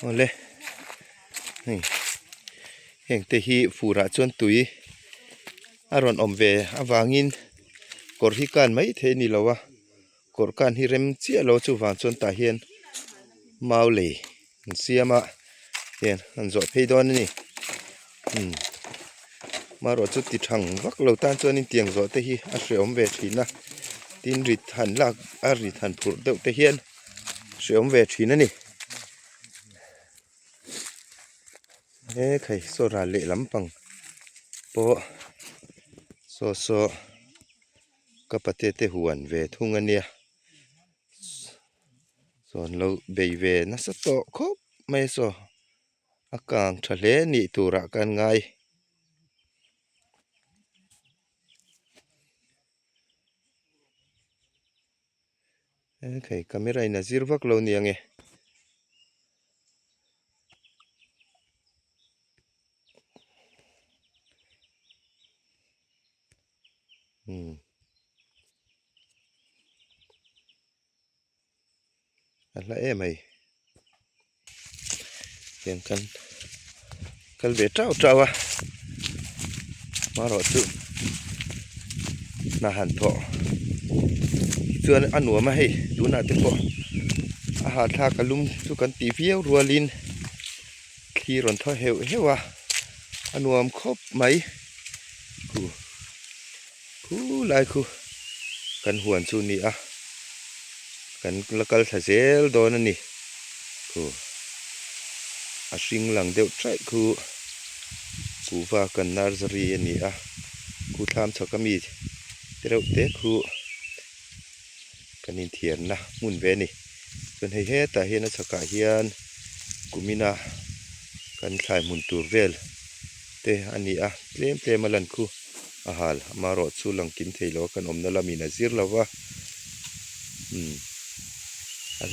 เอาเลยนี่เห็นแต่ฮีฟูระจวนตุยอารอนอมเวอวางินกอร์ฮิการไม่เทนี่แล้ววะกอร์การฮิเรมเจียเราจูวานจวนตาเฮียนมาเลยเสียมาเฮียนอันจอเพดอนนี่มารอจุดติดทางวักเราตานจวนนี่เตียงจอแต่ฮีอาเสียอมเวทีนะตินริดหันลากอาริดหันผูดเดาแต่เฮียนเสียอมเวทีนั่นนี่ใครโซราเละลำปังโปโซกับประเทศหวนเวทุ่งอันเนี้ยส่วนเราเบยเวนัสโตครบไม่โซอากางทะเลนี่ตุระกันไงใครก็ไม่ไรนะซิรวักเราเนี่ยไงอะไรไหมเห็นกันเวทเจ้าอะมารอจุนาหันพอเสื้ออันหัวมาให้ดูหน้าเต็มพออาหารทากะลุมทุกันตีเฟี้ยวรัวลินขี่รอนท่อเหววะอันหัวมครบไหมคูลายคูกันหวนซูนี่อะกันละกัลทะเซลโดนนี่คูอาชิงหลังเดียวใจคูว่ากันนาร์ซรีนี่อะคูทำชักมีเดี๋ยวเด็กคูกันนินเทียนนะมุนเวนี่เป็นให้แต่เห็นชักเฮียนกูมีนะกันขายมุนตูเวลเตอันนี้อะเพลมาลันคูอาหารมารอดสู้หลังกินเทโลกันอมนั่นละมีนาซิร์แล้ววะอ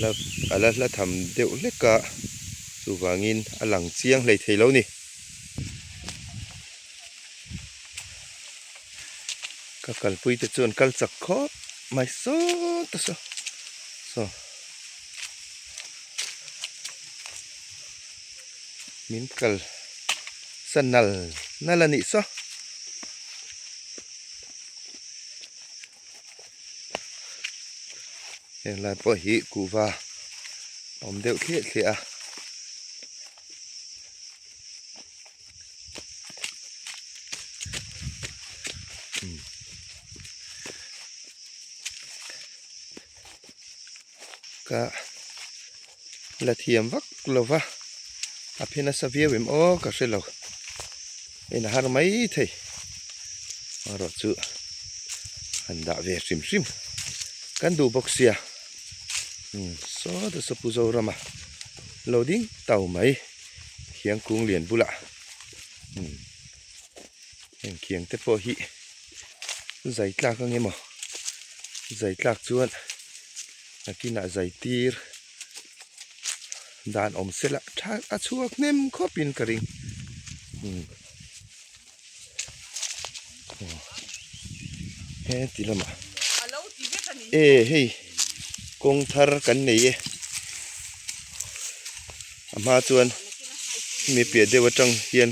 ะไรละทำเดี๋ยวเล็กกะสูวางินหลังเสียงเลยเทโลนี่ก็กัลปุยตะจวนกัลสักคอบไม่โซ่ตะโซ่มินกัลสันนัลนั่นละนี่โซ่เห็นลายปอหิกูว่าอมเดียวเขียก็ละเทียมวักเราวะอภินัสเวียวิมโอก็เสร็จแล้วเอ็นหาไม่เทมารอจุอันดาเวริมกันดูบ็อกเซียซอดสปูโซรามาโหลดดิ้งเต่าไหมเคียงกุ้งเหรียญบุละเคียงเตปอหิใจกลากก็เงี้ยมั้งใจกลากจวนนักกินอะใจตีร์ด่านอมเสละถ้าอาชัวกเนมข้อปินกระริงเฮ้ตีละมาเฮ้ยกงทาร์กันนี่มาจวนมีเปียเดวจังเฮียน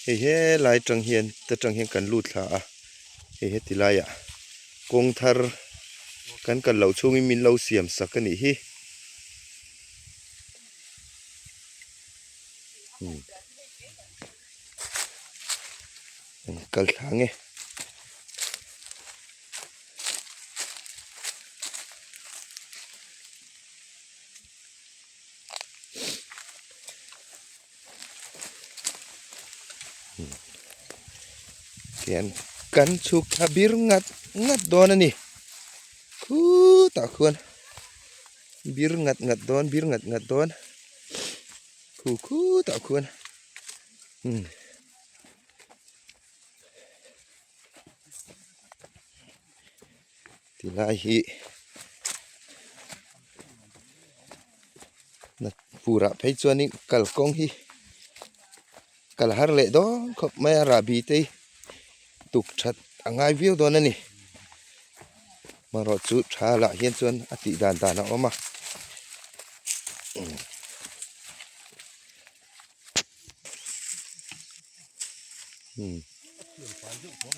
เฮ้ลายจังเฮียนแต่จังเฮียนกันลูดขาเฮ้ตีลายอะกงทาร์กันเหล่าช่วงมินเหล่าเสียมสักกันนี่ฮิกัลทางไงเขียนกันชุกทับิรงัดโดนนี่คูตะควรบิรงัดโดนบิรงัดโดนคูตะควรทีไรฮีนักปูระไปจวนนี้กัลกงฮีกัลฮาร์เลดอนขบไม่อาราบีเตตุกชัดง่ายวิวโดนนี่มารอจุดชาละเฮียนจวนอติดานนะออกมา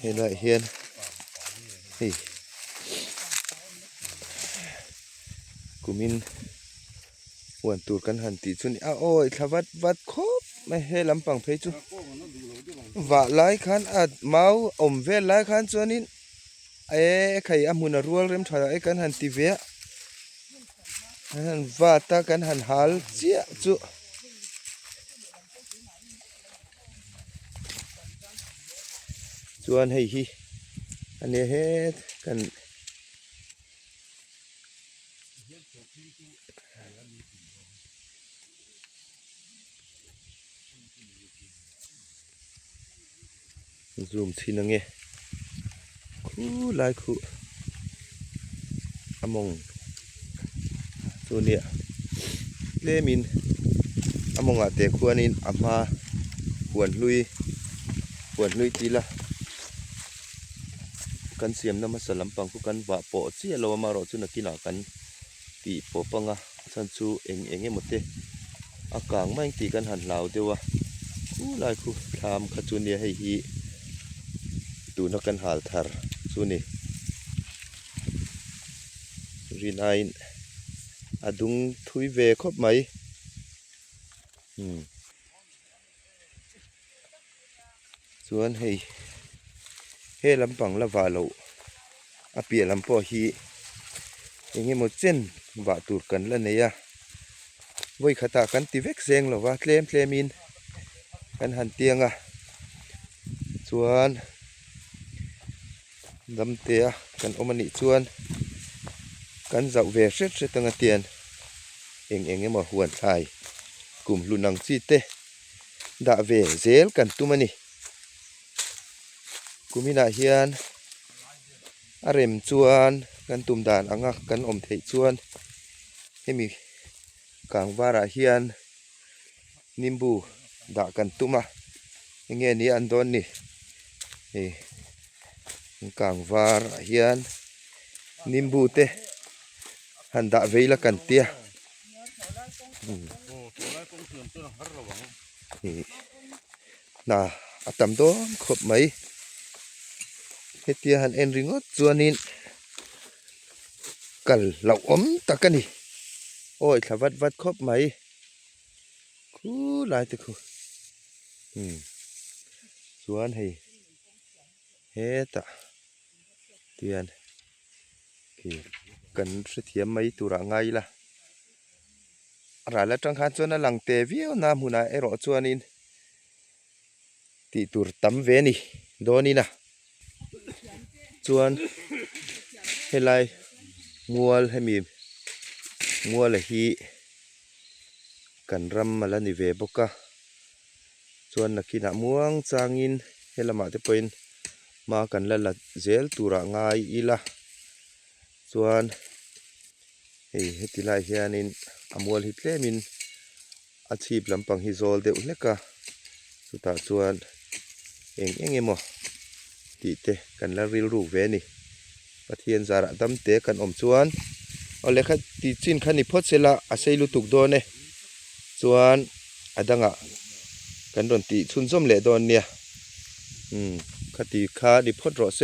เห็นว่าเฮียนนี่กูมินหวนตูดกันหันติซุนี่โอ้ยทวัดวัดครบไม่ให้ลำปังเพจุว่าหลายคันอาจเมาอมเวลหลายคันส่วนนี้ไข่อามุนรัวเริ่มถอยกันหันติเวะหันว่าตากันหันหาลเจียจุส่วนให้ฮีอันนี้เฮ็ดกันซูมทีนึงไงคู่หลายคู่อมงตัวเนี้ยเลมินอมงอาเตะขวานินอามาหวนลุยตีละกันเสียมน้ำมันสลัมปังคู่กันว่าปอเสียเรามารอจุนักกินกันตีปอปังสันซูเองหมดเตะอากางไม่ตีกันหันเหลาเดียวคู่หลายคู่ทำขจุนเนียให้ฮีตูนักกันหาลทาร์ซูนี่รีนายอดุงทุยเวครบไหมส่วนให้ลำปังละวาโลอาเปียลำปอฮีอย่างงี้หมดเส้นว่าตูดกันแล้วเนี่ยไว้ขตากันติเวกเซงหรอว่าเคลมินกันหันเตียงส่วนดำเตียกันอมันนี่ส่วนกันเจ้าเวเสร็จตั้งเตียนเองมาหวนไอกลุ่มลุนังซีเตดาเวเซลกันตุมันนี่กุมินาเฮียนอารมชวนกันตุมดานอังักกันอมเทชวนให้มีกลางวาระเฮียนนิมบูด่ากันตุมาอย่างเงี้ยนี้อันโดนนี่กลางวาระเฮียนนิมบูเตหันด่าเวลกันเตียน่าอัตมโดนครบไหมเฮตียหันเอ็นริงอจวนนินกันเหล่าตะกันนี่โอ้ยขวัดครบไหมคู่หลายตะคู่ส่วนให้เฮตะเตียนกันเสียมไม่ตุระไงล่ะอะไรแล้วจังคันส่วนนั้นหลังเตวิวน้ำหูนาเอรอจวนนินตีตุรตั้มเวนี่โดนี่นะส่วนให้ไล่มัวให้มีมัวเลยฮีกันรำมาแล้วนี่เวบกะส่วนนักกินม่วงจางินให้ละมาจะเป็นมากันแล้วละเจลตุระง่ายอีละส่วนให้ติไลเฮียนินมัวฮิตเลมินอาชีพลำปังฮิโซลเดอุเล็กะสุดท้ายส่วนเองมั้งตีเตกันแล้วริลรูเวนี่ปะเทียนสาระดำเตกันอมส่วนเอาเลยค่ะตีจินขันนิพจน์เสละอาศัยลุตุกโดนเนี่ยส่วนอดังกันโดนตีชุนส้มเละโดนเนี่ยคดีคาดิพจน์รอเซ